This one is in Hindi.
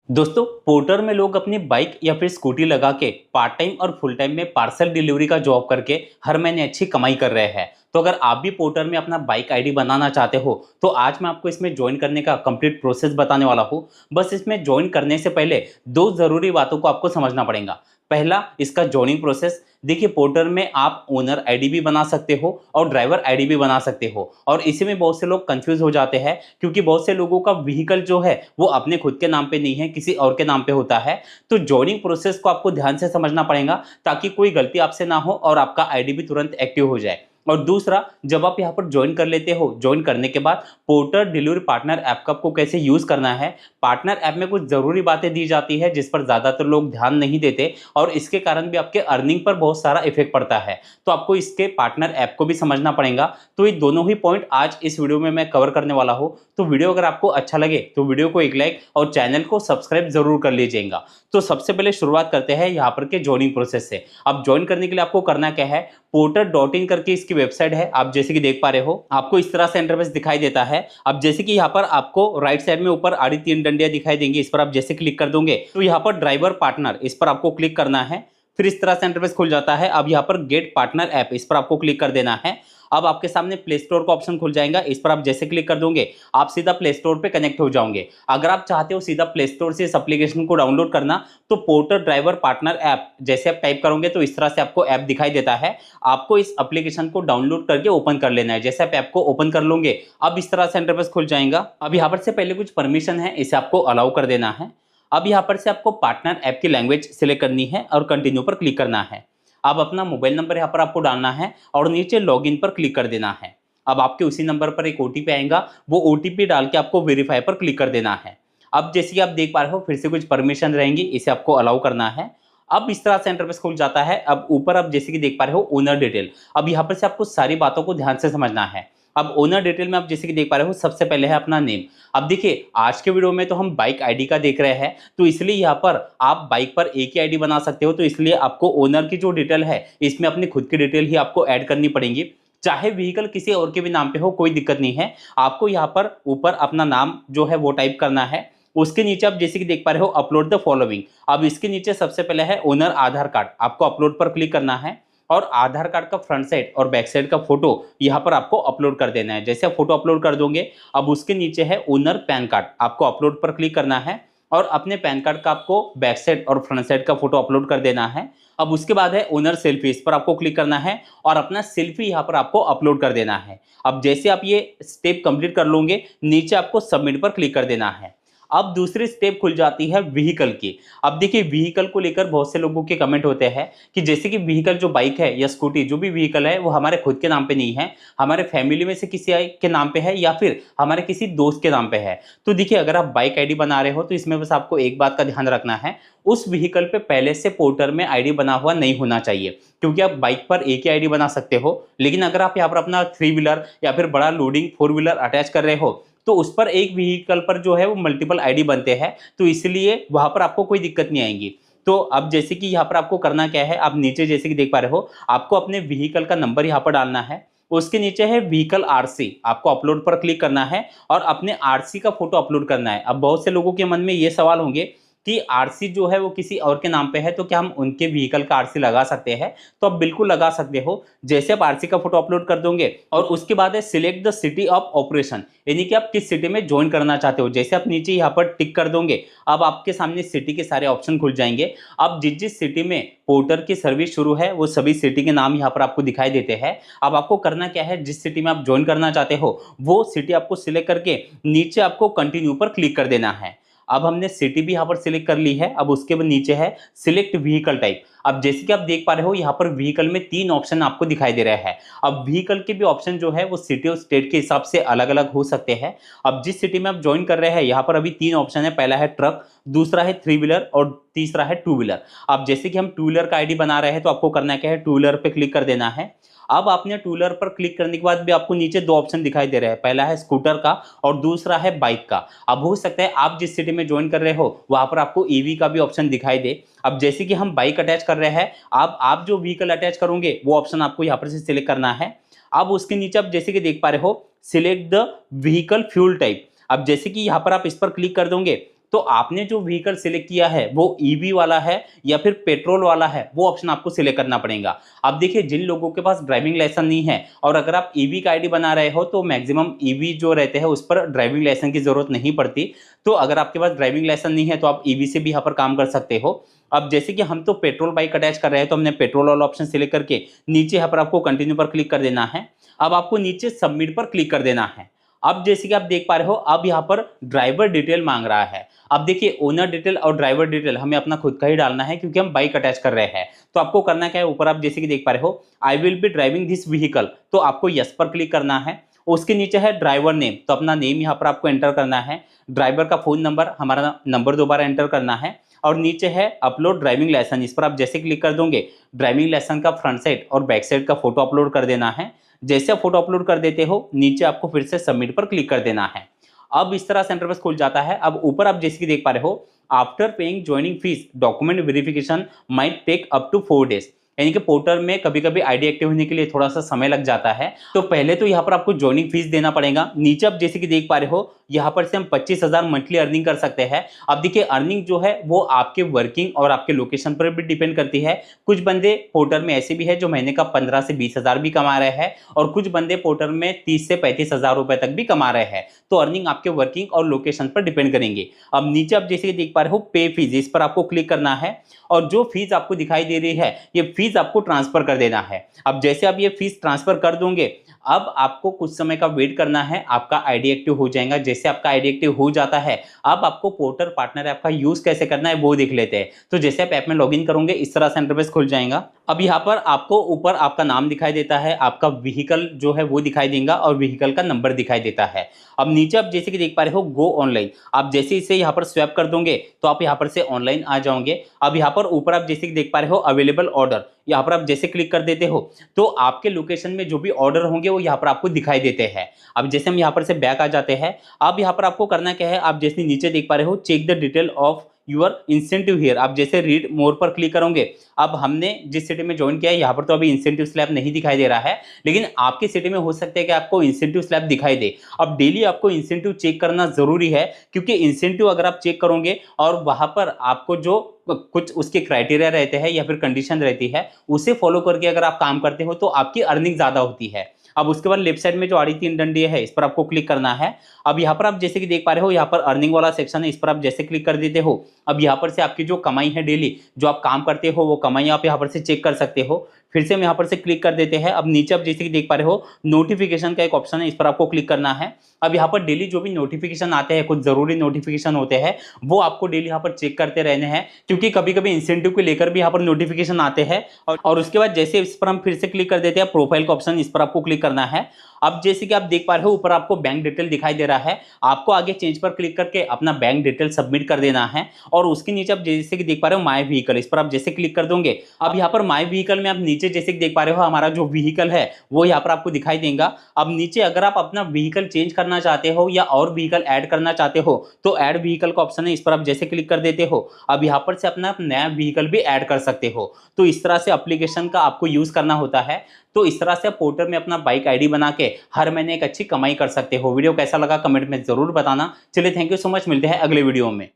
दोस्तों, पोर्टर में लोग अपनी बाइक या फिर स्कूटी लगा के पार्ट टाइम और फुल टाइम में पार्सल डिलीवरी का जॉब करके हर महीने अच्छी कमाई कर रहे हैं। तो अगर आप भी पोर्टर में अपना बाइक आईडी बनाना चाहते हो तो आज मैं आपको इसमें ज्वाइन करने का कंप्लीट प्रोसेस बताने वाला हूँ। बस इसमें ज्वाइन करने से पहले दो ज़रूरी बातों को आपको समझना पड़ेगा। पहला, इसका ज्वाइनिंग प्रोसेस। देखिए, पोर्टर में आप ओनर आईडी भी बना सकते हो और ड्राइवर आईडी भी बना सकते हो, और इसी में बहुत से लोग कंफ्यूज हो जाते हैं क्योंकि बहुत से लोगों का व्हीकल जो है वो अपने खुद के नाम पे नहीं है, किसी और के नाम पे होता है। तो ज्वाइनिंग प्रोसेस को आपको ध्यान से समझना पड़ेगा ताकि कोई गलती आपसे ना हो और आपका आईडी भी तुरंत एक्टिव हो जाए। और दूसरा, जब आप यहाँ पर ज्वाइन कर लेते हो, ज्वाइन करने के बाद पोर्टर डिलीवरी पार्टनर ऐप का आपको कैसे यूज करना है। पार्टनर ऐप में कुछ जरूरी बातें दी जाती है जिस पर ज्यादातर लोग ध्यान नहीं देते और इसके कारण भी आपके अर्निंग पर बहुत सारा इफेक्ट पड़ता है। तो आपको इसके पार्टनर ऐप को भी समझना पड़ेगा। तो ये दोनों ही पॉइंट आज इस वीडियो में मैं कवर करने वाला हूँ। तो वीडियो अगर आपको अच्छा लगे तो वीडियो को एक लाइक और चैनल को सब्सक्राइब जरूर कर लीजिएगा। तो सबसे पहले शुरुआत करते हैं यहाँ पर के ज्वाइनिंग प्रोसेस से। अब ज्वाइन करने के लिए आपको करना क्या है, porter.in करके इसकी वेबसाइट है। आप जैसे कि देख पा रहे हो, आपको इस तरह से इंटरफेस दिखाई देता है। अब जैसे कि यहाँ पर आपको राइट साइड में ऊपर आड़ी तीन डंडियां दिखाई देंगी, इस पर आप जैसे क्लिक कर दोगे तो यहाँ पर ड्राइवर पार्टनर, इस पर आपको क्लिक करना है। फिर इस तरह से इंटरफेस खुल जाता है। अब यहाँ पर गेट पार्टनर ऐप, इस पर आपको क्लिक कर देना है। अब आपके सामने प्ले स्टोर का ऑप्शन खुल जाएगा, इस पर आप जैसे क्लिक कर दोगे आप सीधा प्ले स्टोर पे कनेक्ट हो जाओगे। अगर आप चाहते हो सीधा प्ले स्टोर से इस एप्लीकेशन को डाउनलोड करना तो पोर्टर ड्राइवर पार्टनर ऐप जैसे आप टाइप करोगे तो इस तरह से आपको ऐप दिखाई देता है। आपको इस एप्लीकेशन को डाउनलोड करके ओपन कर लेना है। जैसे आप ऐप को ओपन कर लोगे अब इस तरह से इंटरफेस खुल जाएगा। अब यहाँ पर से पहले कुछ परमिशन है, इसे आपको अलाउ कर देना है। अब यहाँ पर से आपको पार्टनर ऐप की लैंग्वेज सिलेक्ट करनी है और कंटिन्यू पर क्लिक करना है। अब अपना मोबाइल नंबर यहाँ पर आपको डालना है और नीचे लॉगिन पर क्लिक कर देना है। अब आपके उसी नंबर पर एक ओटीपी आएगा, वो ओटीपी डाल के आपको वेरीफाई पर क्लिक कर देना है। अब जैसे कि आप देख पा रहे हो फिर से कुछ परमिशन रहेंगी, इसे आपको अलाउ करना है। अब इस तरह से इंटरफेस खुल जाता है। अब ऊपर आप जैसे कि देख पा रहे हो ओनर डिटेल। अब यहाँ पर से आपको सारी बातों को ध्यान से समझना है। अब ओनर डिटेल में आप जैसे कि देख पा रहे हो सबसे पहले है अपना नेम। अब देखिए, आज के वीडियो में तो हम बाइक आईडी का देख रहे हैं, तो इसलिए यहाँ पर आप बाइक पर एक ही आईडी बना सकते हो। तो इसलिए आपको ओनर की जो डिटेल है इसमें अपनी खुद की डिटेल ही आपको ऐड करनी पड़ेगी। चाहे व्हीकल किसी और के भी नाम पे हो, कोई दिक्कत नहीं है। आपको यहाँ पर ऊपर अपना नाम जो है वो टाइप करना है। उसके नीचे आप जैसे कि देख पा रहे हो अपलोड द फॉलोइंग। अब इसके नीचे सबसे पहले है ओनर आधार कार्ड, आपको अपलोड पर क्लिक करना है और आधार कार्ड का फ्रंट साइड और बैक साइड का फोटो यहाँ पर आपको अपलोड कर देना है। जैसे आप फोटो अपलोड कर दोगे अब उसके नीचे है ओनर पैन कार्ड, आपको अपलोड पर क्लिक करना है और अपने पैन कार्ड का आपको बैक साइड और फ्रंट साइड का फोटो अपलोड कर देना है। अब उसके बाद है ओनर सेल्फी, इस पर आपको क्लिक करना है और अपना सेल्फी यहाँ पर आपको अपलोड कर देना है। अब जैसे आप ये स्टेप कंप्लीट कर लोगे नीचे आपको सबमिट पर क्लिक कर देना है। अब दूसरी स्टेप खुल जाती है व्हीकल की। अब देखिए, व्हीकल को लेकर बहुत से लोगों के कमेंट होते हैं कि जैसे कि व्हीकल जो बाइक है या स्कूटी जो भी व्हीकल है वो हमारे खुद के नाम पे नहीं है, हमारे फैमिली में से किसी के नाम पे है या फिर हमारे किसी दोस्त के नाम पे है। तो देखिए, अगर आप बाइक आईडी बना रहे हो तो इसमें बस आपको एक बात का ध्यान रखना है, उस व्हीकल पे पहले से पोर्टर में आईडी बना हुआ नहीं होना चाहिए। क्योंकि आप बाइक पर एक ही आईडी बना सकते हो, लेकिन अगर आप यहाँ पर अपना थ्री व्हीलर या फिर बड़ा लोडिंग फोर व्हीलर अटैच कर रहे हो तो उस पर एक व्हीकल पर जो है वो मल्टीपल आईडी बनते हैं, तो इसलिए वहां पर आपको कोई दिक्कत नहीं आएगी। तो अब जैसे कि यहाँ पर आपको करना क्या है, आप नीचे जैसे कि देख पा रहे हो आपको अपने व्हीकल का नंबर यहाँ पर डालना है। उसके नीचे है व्हीकल आरसी, आपको अपलोड पर क्लिक करना है और अपने आरसी का फोटो अपलोड करना है। अब बहुत से लोगों के मन में ये सवाल होंगे कि आरसी जो है वो किसी और के नाम पे है तो क्या हम उनके व्हीकल का आरसी लगा सकते हैं। तो आप बिल्कुल लगा सकते हो। जैसे आप आरसी का फोटो अपलोड कर दोगे और उसके बाद है select the city of operation, यानी कि आप किस सिटी में ज्वाइन करना चाहते हो। जैसे आप नीचे यहाँ पर टिक कर दोगे अब आपके सामने सिटी के सारे ऑप्शन खुल जाएंगे। अब जिस जिस सिटी में पोर्टर की सर्विस शुरू है वो सभी सिटी के नाम यहाँ पर आपको दिखाई देते हैं। अब आपको करना क्या है, जिस सिटी में आप ज्वाइन करना चाहते हो वो सिटी आपको सिलेक्ट करके नीचे आपको कंटिन्यू पर क्लिक कर देना है। अब हमने सिटी भी यहाँ पर सिलेक्ट कर ली है। अब उसके बाद नीचे है सिलेक्ट व्हीकल टाइप। अब जैसे कि आप देख पा रहे हो यहाँ पर व्हीकल में तीन ऑप्शन आपको दिखाई दे रहे हैं। अब व्हीकल के भी ऑप्शन जो है वो सिटी और स्टेट के हिसाब से अलग अलग हो सकते हैं। अब जिस सिटी में आप ज्वाइन कर रहे हैं यहाँ पर अभी तीन ऑप्शन है, पहला है ट्रक, दूसरा है थ्री व्हीलर और तीसरा है टू व्हीलर। अब जैसे कि हम टू व्हीलर का आईडी बना रहे हैं तो आपको करना क्या है, टू व्हीलर पे क्लिक कर देना है। अब आपने टू व्हीलर पर क्लिक करने के बाद भी आपको नीचे दो ऑप्शन दिखाई दे रहे हैं, पहला है स्कूटर का और दूसरा है बाइक का। अब हो सकता है आप जिस सिटी में ज्वाइन कर रहे हो वहां पर आपको ईवी का भी ऑप्शन दिखाई दे। अब जैसे कि हम बाइक अटैच कर रहे हैं, अब आप जो व्हीकल अटैच करोगे वो ऑप्शन आपको यहाँ पर से सिलेक्ट करना है। अब उसके नीचे आप जैसे कि देख पा रहे हो select the vehicle fuel type. अब जैसे कि यहाँ पर आप इस पर क्लिक कर दोगे तो आपने जो व्हीकल सिलेक्ट किया है वो ईवी वाला है या फिर पेट्रोल वाला है, वो ऑप्शन आपको सिलेक्ट करना पड़ेगा। अब देखिए, जिन लोगों के पास ड्राइविंग लाइसेंस नहीं है और अगर आप ईवी का आईडी बना रहे हो तो मैक्सिमम ईवी जो रहते हैं उस पर ड्राइविंग लाइसेंस की जरूरत नहीं पड़ती। तो अगर आपके पास ड्राइविंग लाइसेंस नहीं है तो आप ईवी से भी यहाँ पर काम कर सकते हो। अब जैसे कि हम तो पेट्रोल बाइक अटैच कर रहे हैं तो हमने पेट्रोल वाला ऑप्शन सिलेक्ट करके नीचे यहाँ पर आपको कंटिन्यू पर क्लिक कर देना है। अब आपको नीचे सबमिट पर क्लिक कर देना है। अब जैसे कि आप देख पा रहे हो, अब यहाँ पर ड्राइवर डिटेल मांग रहा है। अब देखिए, ओनर डिटेल और ड्राइवर डिटेल हमें अपना खुद का ही डालना है क्योंकि हम बाइक अटैच कर रहे हैं। तो आपको करना क्या है, ऊपर आप जैसे कि देख पा रहे हो, I will be driving this vehicle, तो आपको यस पर क्लिक करना है। उसके नीचे है ड्राइवर नेम, तो अपना नेम यहाँ पर आपको एंटर करना है। ड्राइवर का फोन नंबर, हमारा नंबर दोबारा एंटर करना है। और नीचे है अपलोड ड्राइविंग लाइसेंस, इस पर आप जैसे क्लिक कर दोगे ड्राइविंग लाइसेंस का फ्रंट साइड और बैक साइड का फोटो अपलोड कर देना है। जैसे आप फोटो अपलोड कर देते हो, नीचे आपको फिर से सबमिट पर क्लिक कर देना है। अब इस तरह से इंटरफेस खुल जाता है। अब ऊपर आप जैसे कि देख पा रहे हो, after paying joining fees document verification might take up to 4 days, यानी कि पोर्टल में कभी कभी आईडी एक्टिव होने के लिए थोड़ा सा समय लग जाता है। तो पहले तो यहाँ पर आपको ज्वाइनिंग फीस देना पड़ेगा। नीचे आप जैसे कि देख पा रहे हो, यहाँ पर से हम 25,000 मंथली अर्निंग कर सकते हैं। अब देखिए, अर्निंग जो है वो आपके वर्किंग और आपके लोकेशन पर भी डिपेंड करती है। कुछ बंदे पोर्टल में ऐसे भी है जो महीने का 15 से 20,000 भी कमा रहे हैं और कुछ बंदे पोर्टल में 30 से 35,000 रुपए तक भी कमा रहे हैं। तो अर्निंग आपके वर्किंग और लोकेशन पर डिपेंड करेंगे। अब नीचे आप जैसे कि देख पा रहे हो, पे फीस, इस पर आपको क्लिक करना है और जो फीस आपको दिखाई दे रही है ये फीस आपको ट्रांसफर कर देना है। अब जैसे आप ये फीस ट्रांसफर कर दोगे, अब आपको कुछ समय का वेट करना है, आपका आईडी एक्टिव हो जाएगा। जैसे आपका आईडी एक्टिव हो जाता है, अब आपको पोर्टल पार्टनर ऐप का यूज कैसे करना है वो देख लेते हैं। तो जैसे आप ऐप में लॉगिन करोगे, इस तरह से इंटरफेस खुल जाएगा। अब यहाँ पर आपको ऊपर आपका नाम दिखाई देता है, आपका व्हीकल जो है वो दिखाई देगा और व्हीकल का नंबर दिखाई देता है। अब नीचे आप जैसे कि देख पा रहे हो, गो ऑनलाइन, आप जैसे इसे यहाँ पर स्वैप कर दोगे तो आप यहाँ पर से ऑनलाइन आ जाओगे। अब यहाँ पर ऊपर आप जैसे कि देख पा रहे हो, अवेलेबल ऑर्डर, यहाँ पर आप जैसे क्लिक कर देते हो तो आपके लोकेशन में जो भी ऑर्डर होंगे वो यहाँ पर आपको दिखाई देते हैं। अब जैसे हम यहाँ पर से बैक आ जाते हैं। अब यहाँ पर आपको करना क्या है, आप जैसे नीचे देख पा रहे हो, check the detail of your incentive here, आप जैसे रीड मोर पर क्लिक करोगे। अब हमने जिस सिटी में ज्वाइन किया है यहाँ पर तो अभी इंसेंटिव स्लैब नहीं दिखाई दे रहा है, लेकिन आपकी सिटी में हो सकता है कि आपको इंसेंटिव स्लैब दिखाई दे। अब डेली आपको इंसेंटिव चेक करना जरूरी है, क्योंकि इंसेंटिव अगर आप चेक करोगे और वहां पर आपको जो कुछ उसके क्राइटेरिया रहते हैं या फिर कंडीशन रहती है, उसे फॉलो करके अगर आप काम करते हो तो आपकी अर्निंग ज्यादा होती है। अब उसके बाद लेफ्ट साइड में जो आड़ी तीन डंडी है, इस पर आपको क्लिक करना है। अब यहाँ पर आप जैसे कि देख पा रहे हो, यहाँ पर अर्निंग वाला सेक्शन है, इस पर आप जैसे क्लिक कर देते हो। अब यहाँ पर से आपकी जो कमाई है डेली जो आप काम करते हो वो कमाई आप यहाँ पर से चेक कर सकते हो। फिर से हम यहाँ पर से क्लिक कर देते हैं। अब नीचे आप जैसे कि देख पा रहे हो, नोटिफिकेशन का एक ऑप्शन है, इस पर आपको क्लिक करना है। अब यहाँ पर डेली जो भी नोटिफिकेशन आते हैं, कुछ जरूरी नोटिफिकेशन होते हैं, वो आपको डेली यहाँ पर चेक करते रहने हैं, क्योंकि कभी कभी इंसेंटिव को लेकर भी यहाँ पर नोटिफिकेशन आते हैं। और उसके बाद जैसे इस पर हम फिर से क्लिक कर देते हैं, प्रोफाइल का ऑप्शन, इस पर आपको क्लिक करना है। अब जैसे कि आप देख पा रहे हो, ऊपर आपको बैंक डिटेल दिखाई दे रहा है, आपको आगे चेंज पर क्लिक करके अपना बैंक डिटेल सबमिट कर देना है। और उसके नीचे आप जैसे कि देख पा रहे हो, माय व्हीकल, इस पर आप जैसे क्लिक कर दोगे। अब यहाँ पर माय व्हीकल में आप नीचे जैसे कि देख पा रहे हो, हमारा जो व्हीकल है वो यहाँ पर आपको दिखाई देगा। अब नीचे अगर आप अपना व्हीकल चेंज करना चाहते हो या और व्हीकल ऐड करना चाहते हो तो ऐड व्हीकल का ऑप्शन है, इस पर आप जैसे क्लिक कर देते हो। अब यहाँ पर से अपना नया व्हीकल भी ऐड कर सकते हो। तो इस तरह से एप्लीकेशन का आपको यूज करना होता है। तो इस तरह से आप पोर्टल में अपना बाइक आईडी बना के हर महीने एक अच्छी कमाई कर सकते हो। वीडियो कैसा लगा कमेंट में जरूर बताना। चलिए, थैंक यू सो मच, मिलते हैं अगले वीडियो में।